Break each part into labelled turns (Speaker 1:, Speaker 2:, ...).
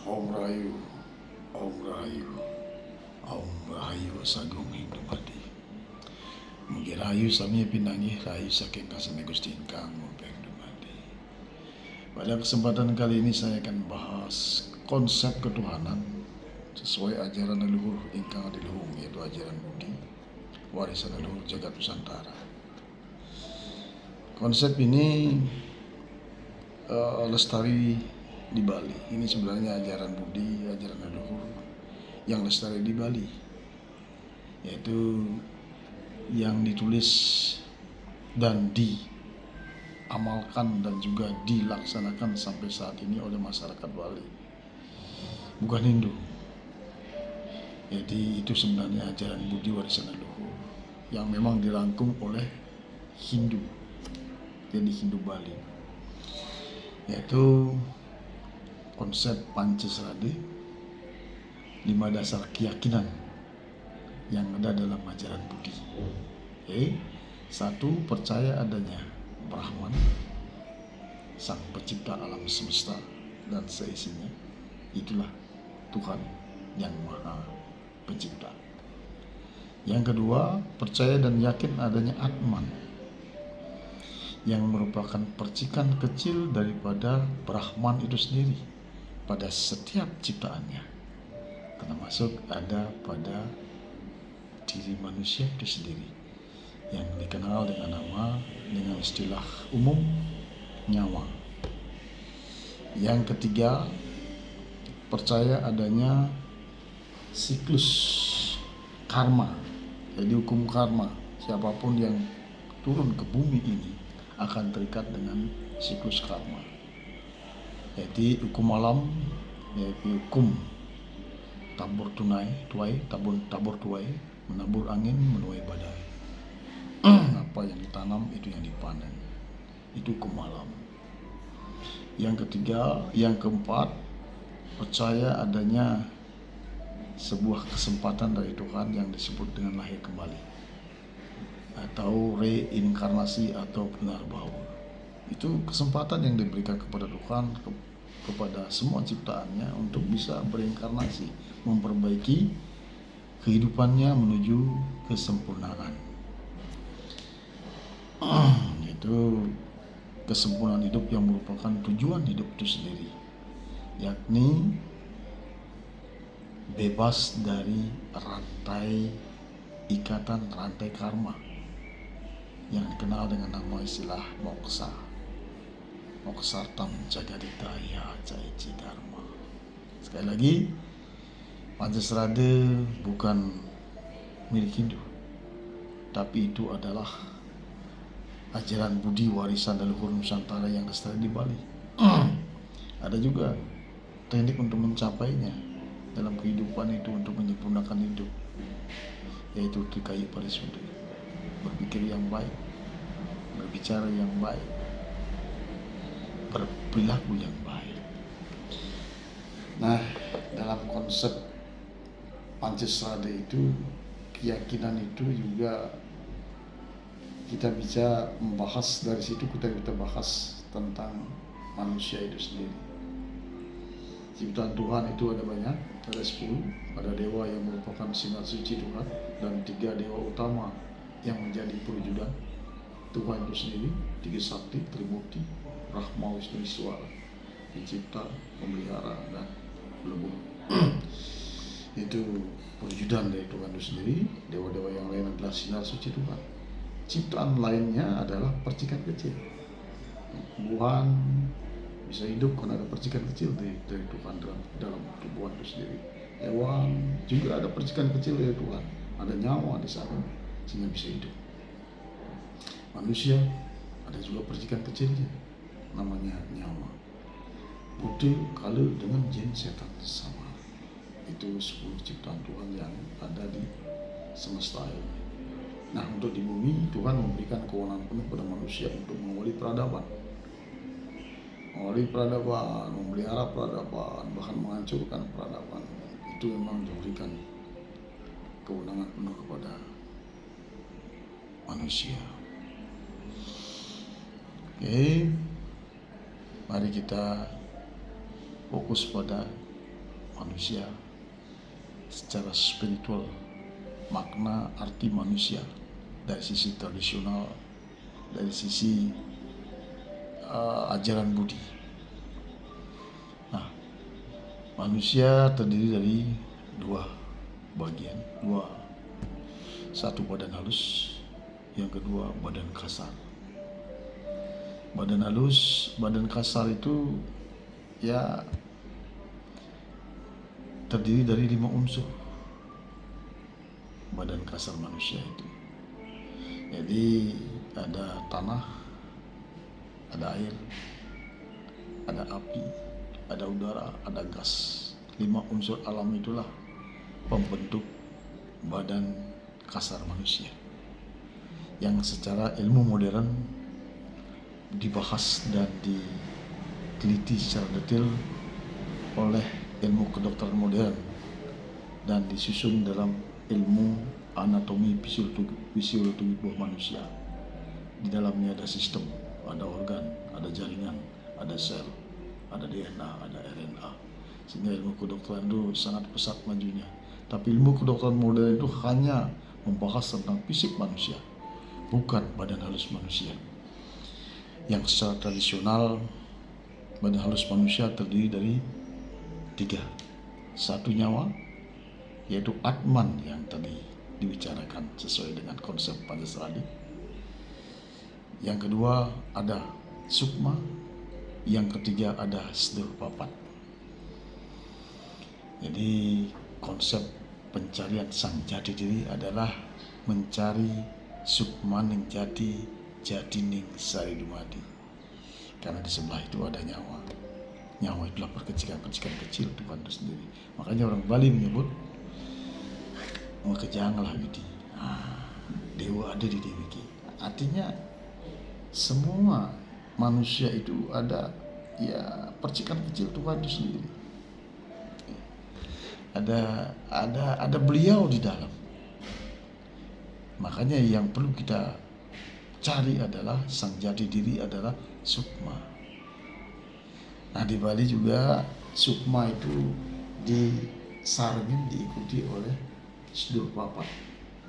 Speaker 1: Om Rahayu, Om Rahayu, Om Rahayu Sagung Hindumadi. Mugi rahayu sami pinanggih rahayu saking kasane Gusti ingkang mumpeng dumadi. Pada kesempatan kali ini saya akan bahas konsep ketuhanan sesuai ajaran leluhur ingkang adiluhung, yaitu ajaran Budi, warisan leluhur jagat Nusantara. Konsep ini lestari di Bali. Ini sebenarnya ajaran Budi, ajaran leluhur yang lestari di Bali, yaitu yang ditulis dan diamalkan dan juga dilaksanakan sampai saat ini oleh masyarakat Bali, bukan Hindu. Jadi itu sebenarnya ajaran Budi warisan leluhur yang memang dirangkum oleh Hindu, jadi Hindu Bali, yaitu konsep Pancasrade, 5 dasar keyakinan yang ada dalam ajaran Budi. Satu, percaya adanya Brahman, sang pencipta alam semesta dan seisinya. Itulah Tuhan yang Maha Pencipta. Yang kedua, percaya dan yakin adanya Atman, yang merupakan percikan kecil daripada Brahman itu sendiri pada setiap ciptaannya, termasuk ada pada diri manusia itu sendiri, yang dikenal dengan istilah umum nyawa. Yang ketiga, percaya adanya siklus karma, jadi hukum karma. Siapapun yang turun ke bumi ini akan terikat dengan siklus karma, yaitu hukum alam, yaitu hukum tabur tuai, menabur angin, menuai badai. Apa yang ditanam itu yang dipanen, itu hukum alam. Yang keempat, percaya adanya sebuah kesempatan dari Tuhan yang disebut dengan lahir kembali atau reinkarnasi atau punarbaur. Itu kesempatan yang diberikan kepada Tuhan kepada semua ciptaannya untuk bisa berinkarnasi, memperbaiki kehidupannya menuju kesempurnaan. Itu kesempurnaan hidup yang merupakan tujuan hidup itu sendiri, yakni bebas dari ikatan rantai karma yang dikenal dengan nama istilah moksa, moksartam jagaditaya caici dharma. Sekali lagi, Pancasrade bukan milik Hindu, tapi itu adalah ajaran Budi warisan leluhur Nusantara yang lestari di Bali. Ada juga teknik untuk mencapainya dalam kehidupan itu, untuk menyempurnakan hidup, yaitu Trikayu Parisude, berpikir yang baik, berbicara yang baik, berperilaku yang baik. Nah, dalam konsep Pancasrade itu, keyakinan itu juga kita bisa membahas dari situ, kita bahas tentang manusia itu sendiri. Ciptaan Tuhan itu ada banyak, ada 10, ada dewa yang merupakan sinar suci Tuhan, dan 3 dewa utama yang menjadi perwujudan Tuhan itu sendiri, 3 sakti, Trimurti, Brahma, Wisnu, Iswara, pencipta, pemelihara, dan pelebur. Itu perwujudan dari Tuhan itu sendiri. Dewa-dewa yang lain adalah sinar suci Tuhan. Ciptaan lainnya adalah percikan kecil. Tuhan bisa hidup karena ada percikan kecil dari Tuhan dalam tubuhan itu sendiri. Hewan juga ada percikan kecil dari Tuhan, ada nyawa di sana sehingga bisa hidup. Manusia ada juga percikan kecilnya, namanya nyawa. Bude kala dengan jin setan sama. Itu 10 ciptaan Tuhan yang ada di semesta ini. Nah, untuk di bumi, Tuhan memberikan kewenangan penuh pada manusia untuk mengawali peradaban, memelihara peradaban, bahkan menghancurkan peradaban. Itu memang diberikan kewenangan penuh kepada manusia. Oke, mari kita fokus pada manusia secara spiritual, makna arti manusia dari sisi tradisional, dari sisi ajaran budi. Nah, manusia terdiri dari dua bagian, satu badan halus, yang kedua badan kasar. Badan halus, badan kasar itu ya terdiri dari 5 unsur badan kasar manusia itu. Jadi ada tanah, ada air, ada api, ada udara, ada gas. 5 unsur alam itulah pembentuk badan kasar manusia, yang secara ilmu modern dibahas dan diteliti secara detail oleh ilmu kedokteran modern dan disusun dalam ilmu anatomi fisiologi tubuh manusia. Di dalamnya ada sistem, ada organ, ada jaringan, ada sel, ada DNA, ada RNA. Sehingga ilmu kedokteran itu sangat pesat majunya. Tapi ilmu kedokteran modern itu hanya membahas tentang fisik manusia, bukan badan halus manusia. Yang secara tradisional badan halus manusia terdiri dari 3. Satu nyawa, yaitu Atman yang tadi dibicarakan sesuai dengan konsep Pancasradi. Yang kedua ada Sukma, yang ketiga ada Sedur Papat. Jadi konsep pencarian sang jati diri adalah mencari Sukmaning jati ning sari dumadi. Karena di sebelah itu ada nyawa. Nyawa itulah percikan-percikan kecil Tuhan itu sendiri. Makanya orang Bali menyebut Makejanglah widi. Dewa ada di Dewiki. Artinya semua manusia itu ada ya percikan kecil Tuhan itu sendiri. Ada beliau di dalam. Makanya yang perlu kita cari adalah sang jati diri adalah Sukma. Nah, di Bali juga Sukma itu disarengin diikuti oleh Sedur Papat.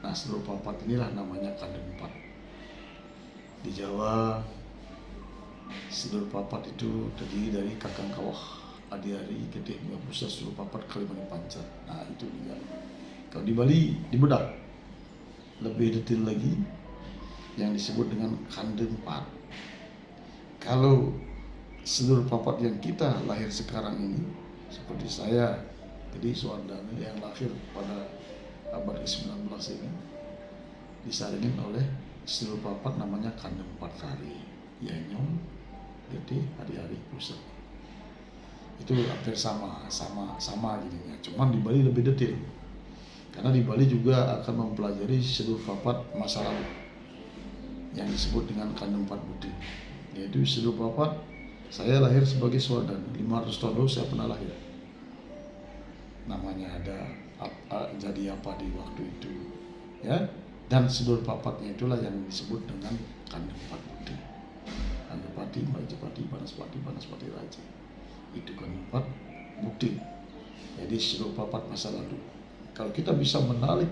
Speaker 1: Nah, Sedur Papat inilah namanya kandung 4. Di Jawa Sedur Papat itu terdiri dari Kakang Kawah, Adiari, Gedeh, Pusat, Sedur Papat, Kalimani Panca. Nah, itu dia. Kalau di Bali dibedah lebih detail lagi yang disebut dengan kandung 4. Kalau Sedur Papat yang kita lahir sekarang ini, seperti saya, jadi Suwardana yang lahir pada abad ke-19 ini, disaringin oleh Sedur Papat namanya kandung 4 kali. Yanyong, Gede, Hari-hari, Pusat. Itu hampir sama gininya. Cuman di Bali lebih detail. Karena di Bali juga akan mempelajari Sedur Papat masa lalu yang disebut dengan kandung 4 budi. Yaitu Sedur Papat, saya lahir sebagai Suwardana, 500 tahun lalu saya pernah lahir. Namanya ada jadi apa di waktu itu, ya. Dan Sedur Papatnya itulah yang disebut dengan kandung 4 budi. Anupati, Majapati, Banaspati, Raja. Itu kandung 4 budi. Jadi Sedur Papat masa lalu. Kalau kita bisa menarik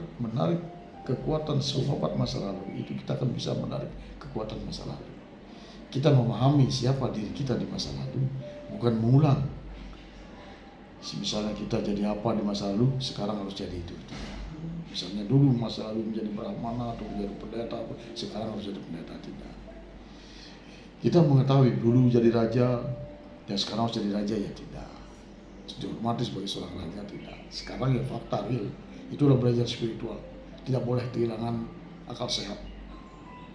Speaker 1: kekuatan Sedur Papat masa lalu, itu kita akan bisa menarik kekuatan masa lalu. Kita memahami siapa diri kita di masa lalu, bukan mengulang. Misalnya kita jadi apa di masa lalu, sekarang harus jadi itu. Misalnya dulu masa lalu menjadi brahmana atau menjadi pendeta, sekarang harus jadi pendeta, tidak. Kita mengetahui dulu jadi raja, dan sekarang harus jadi raja, ya tidak. Dihormati sebagai seorang raja, tidak. Sekarang ya fakta real, itulah belajar spiritual. Tidak boleh kehilangan akal sehat.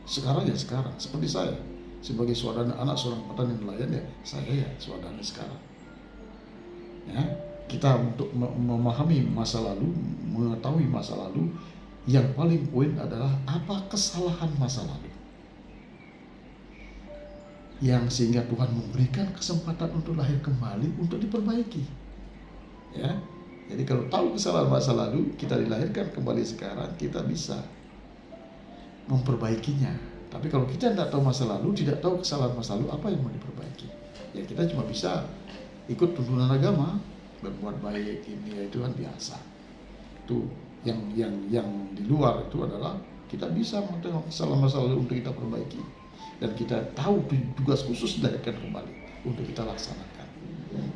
Speaker 1: Sekarang ya sekarang, seperti saya sebagai Suwardana, anak seorang petani nelayan, ya saya ya Suwardana sekarang. Ya, kita untuk memahami masa lalu, mengetahui masa lalu, yang paling poin adalah apa kesalahan masa lalu, yang sehingga Tuhan memberikan kesempatan untuk lahir kembali untuk diperbaiki. Ya, jadi kalau tahu kesalahan masa lalu, kita dilahirkan kembali sekarang, kita bisa memperbaikinya. Tapi kalau kita tidak tahu masa lalu, tidak tahu kesalahan masa lalu, apa yang mau diperbaiki? Ya kita cuma bisa ikut tuntunan agama, berbuat baik ini ya itu kan biasa. Itu yang di luar itu adalah kita bisa menengok masalah-masalah untuk kita perbaiki, dan kita tahu tugas khusus dari kembali untuk kita laksanakan.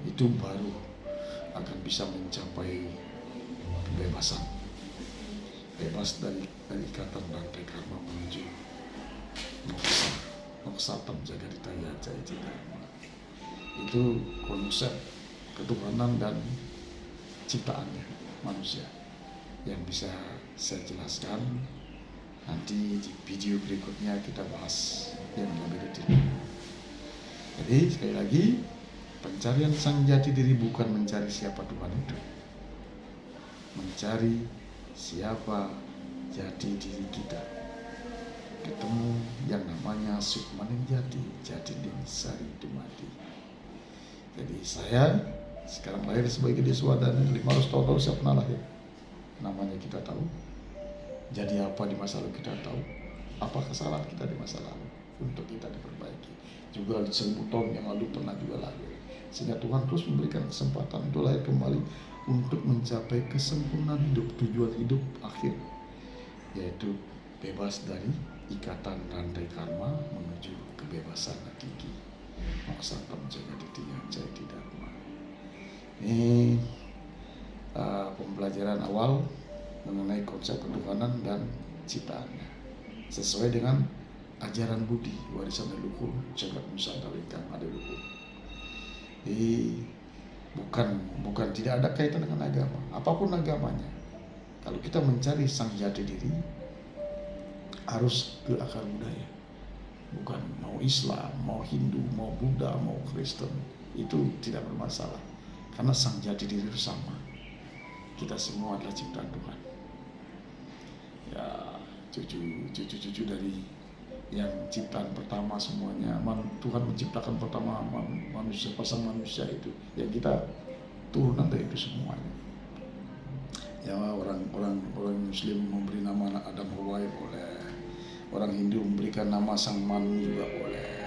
Speaker 1: Itu baru akan bisa mencapai kebebasan, bebas dari ikatan rantai karma menuju moksa jaga ditaya jaya dharma. Itu konsep ketuhanan dan ciptaannya manusia yang bisa saya jelaskan. Nanti di video berikutnya kita bahas yang lebih detail. Jadi sekali lagi, pencarian sang jati diri bukan mencari siapa Tuhan itu, mencari siapa jati diri kita, ketemu yang namanya Sukmaning Jati Ning Sari Dumadi. Jadi saya sekarang lahir sebagai Deswadana, 500 tahun saya pernah lahir. Namanya kita tahu, jadi apa di masa lalu kita tahu, apa kesalahan kita di masa lalu untuk kita diperbaiki. Juga 1000 tahun yang lalu pernah juga lahir. Sehingga Tuhan terus memberikan kesempatan untuk lahir kembali untuk mencapai kesempurnaan hidup, tujuan hidup akhir, yaitu bebas dari ikatan rantai karma menuju kebebasan hakiki. Moksa jaga ditya jaya dharma. Ini pembelajaran awal mengenai konsep ketuhanan dan ciptaannya sesuai dengan ajaran Budi, warisan leluhur jagat nusantara ingkang adiluhur. Jadi bukan tidak ada kaitan dengan agama, apapun agamanya. Kalau kita mencari sang jati diri, harus ke akar budaya. Bukan mau Islam, mau Hindu, mau Buddha, mau Kristen, itu tidak bermasalah. Karena sang jati diri itu sama. Kita semua adalah ciptaan Tuhan. Ya, cucu-cucu dari yang ciptaan pertama semuanya. Tuhan menciptakan pertama manusia, pasang manusia itu. Ya kita turunan dari itu semuanya. Ya orang Muslim memberi nama Adam Hawa boleh. Orang Hindu memberikan nama Sang Manu juga boleh.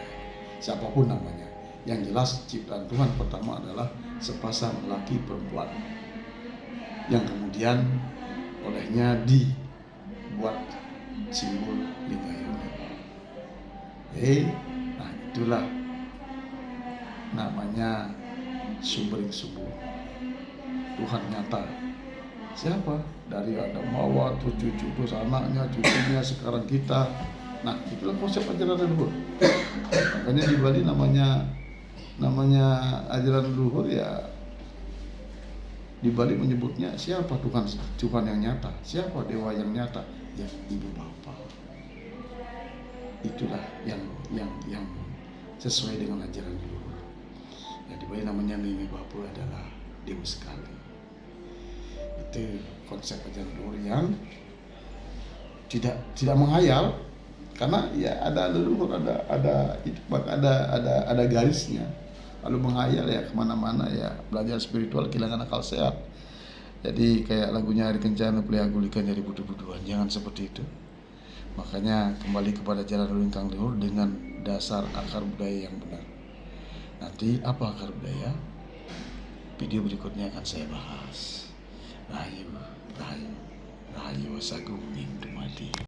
Speaker 1: Siapapun namanya. Yang jelas ciptaan Tuhan pertama adalah sepasang laki perempuan, yang kemudian olehnya dibuat simbol lingga yoni. Nah itulah namanya Sumbering Subuh. Tuhan nyata. Siapa? Dari Adam Hawa, terus cucu, terus anaknya, cucunya, sekarang kita. Nah itulah konsep ajaran leluhur. Makanya di Bali namanya ajaran leluhur ya. Di Bali menyebutnya siapa Tuhan yang nyata, siapa dewa yang nyata, ya Ibu Bapa. Itulah yang sesuai dengan ajaran leluhur. Ya di Bali namanya Mimi Bapa adalah Dewa sekali. Itu konsep ajaran leluhur yang tidak menghayal, karena ya ada leluhur, ada garisnya. Lalu menghayal ya kemana-mana, ya belajar spiritual kehilangan akal sehat. Jadi kayak lagunya Hari Kencana, pelihara gulikan jadi budu-buduan. Jangan seperti itu. Makanya kembali kepada jalan lingkang leluhur dengan dasar akar budaya yang benar. Nanti apa akar budaya? Video berikutnya akan saya bahas. Rahayu Wasagung Ning Dumadi.